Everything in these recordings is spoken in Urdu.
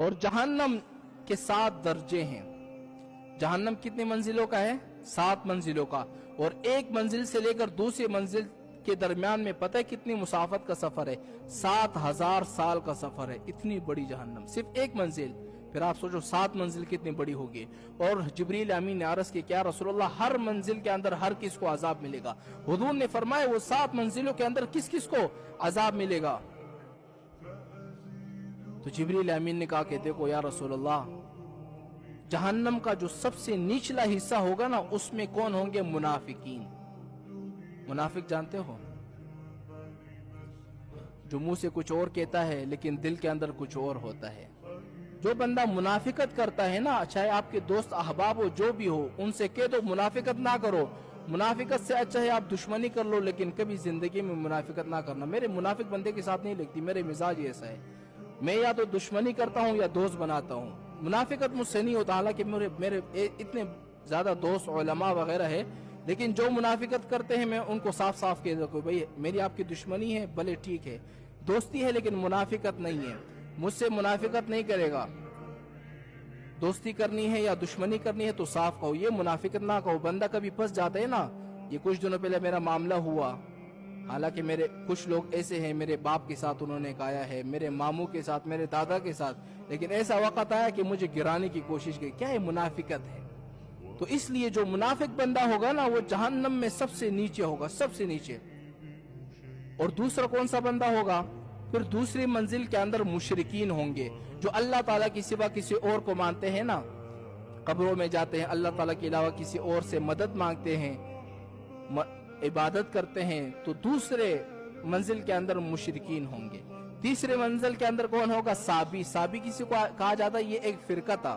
اور جہنم کے 7 درجے ہیں. جہنم کتنی منزلوں کا ہے؟ 7 منزلوں کا. اور ایک منزل سے لے کر دوسری منزل کے درمیان میں پتہ ہے کتنی مسافت کا سفر ہے؟ 7000 سال کا سفر ہے. اتنی بڑی جہنم، صرف ایک منزل. پھر آپ سوچو 7 منزل کتنی بڑی ہوگی. اور جبریل امین نے عرض کی کیا رسول اللہ ہر منزل کے اندر ہر کس کو عذاب ملے گا؟ حضور نے فرمایا وہ 7 منزلوں کے اندر کس کس کو عذاب ملے گا؟ تو جبریل امین نے کہا کہ دیکھو یا رسول اللہ، جہنم کا جو سب سے نیچلا حصہ ہوگا نا، اس میں کون ہوں گے؟ منافقین. منافق جانتے ہو؟ جو منہ سے کچھ اور کہتا ہے لیکن دل کے اندر کچھ اور ہوتا ہے. جو بندہ منافقت کرتا ہے نا، چاہے آپ کے دوست احباب ہو جو بھی ہو، ان سے کہہ دو منافقت نہ کرو. منافقت سے اچھا ہے آپ دشمنی کر لو، لیکن کبھی زندگی میں منافقت نہ کرنا. میرے منافق بندے کے ساتھ نہیں لگتی، میرے مزاج ایسا ہے. میں یا تو دشمنی کرتا ہوں یا دوست بناتا ہوں. منافقت مجھ سے نہیں ہوتا، حالانکہ میرے اتنے زیادہ دوست علماء وغیرہ ہے، لیکن جو منافقت کرتے ہیں میں ان کو صاف صاف کہہ دوں بھائی میری آپ کی دشمنی ہے، بھلے ٹھیک ہے، دوستی ہے لیکن منافقت نہیں ہے. مجھ سے منافقت نہیں کرے گا. دوستی کرنی ہے یا دشمنی کرنی ہے تو صاف کہو، یہ منافقت نہ کہو. بندہ کبھی پھنس جاتا ہے نا. یہ کچھ دنوں پہلے میرا معاملہ ہوا، حالانکہ میرے کچھ لوگ ایسے ہیں، میرے باپ کے ساتھ انہوں نے کہا ہے، میرے ماموں کے ساتھ، میرے دادا کے ساتھ، لیکن ایسا وقت آیا کہ مجھے گرانے کی کوشش کی. کیا ہے؟ منافقت ہے. تو اس لیے جو منافق بندہ ہوگا نا وہ جہنم میں سب سے نیچے ہوگا، سب سے نیچے. اور دوسرا کون سا بندہ ہوگا؟ پھر دوسری منزل کے اندر مشرکین ہوں گے، جو اللہ تعالیٰ کی سوا کسی اور کو مانتے ہیں نا، قبروں میں جاتے ہیں، اللہ تعالیٰ کے علاوہ کسی اور سے مدد مانگتے ہیں، عبادت کرتے ہیں. تو دوسرے منزل کے اندر مشرکین ہوں گے. تیسرے منزل کے اندر کون ہوگا؟ صابی. صابی کسی کو کہا جاتا ہے، یہ ایک فرقہ تھا.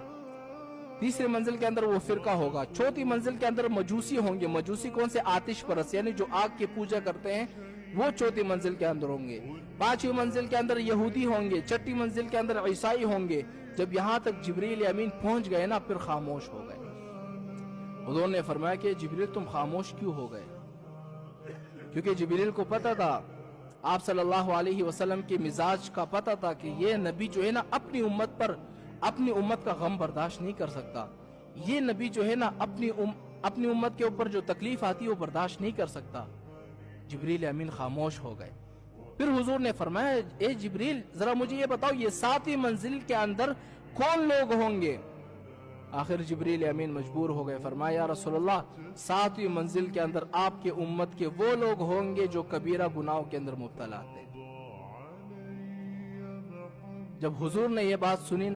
تیسرے منزل کے اندر وہ فرقہ ہوگا. چوتھی منزل کے اندر مجوسی ہوں گے. مجوسی کون سے؟ آتش پرست، یعنی جو آگ کی پوجا کرتے ہیں، وہ چوتھی منزل کے اندر ہوں گے. پانچویں منزل کے اندر یہودی ہوں گے. چھٹی منزل کے اندر عیسائی ہوں گے. جب یہاں تک جبریل امین پہنچ گئے نا، پھر خاموش ہو گئے. حضور نے فرمایا کہ جبریل تم خاموش کیوں ہو گئے؟ کیونکہ جبریل کو پتا تھا، آپ صلی اللہ علیہ وسلم کے مزاج کا پتا تھا کہ یہ نبی جو ہے نا اپنی امت کا غم برداشت نہیں کر سکتا. یہ نبی جو ہے نا اپنی امت کے اوپر جو تکلیف آتی ہے وہ برداشت نہیں کر سکتا. جبریل امین خاموش ہو گئے. پھر حضور نے فرمایا اے جبریل ذرا مجھے یہ بتاؤ یہ 7ویں منزل کے اندر کون لوگ ہوں گے؟ آخر جبریل امین مجبور ہو گئے. فرمایا یا رسول اللہ 7ویں منزل کے اندر آپ کے امت کے وہ لوگ ہوں گے جو کبیرہ گناہوں کے اندر مبتلا تھے. جب حضور نے یہ بات سنی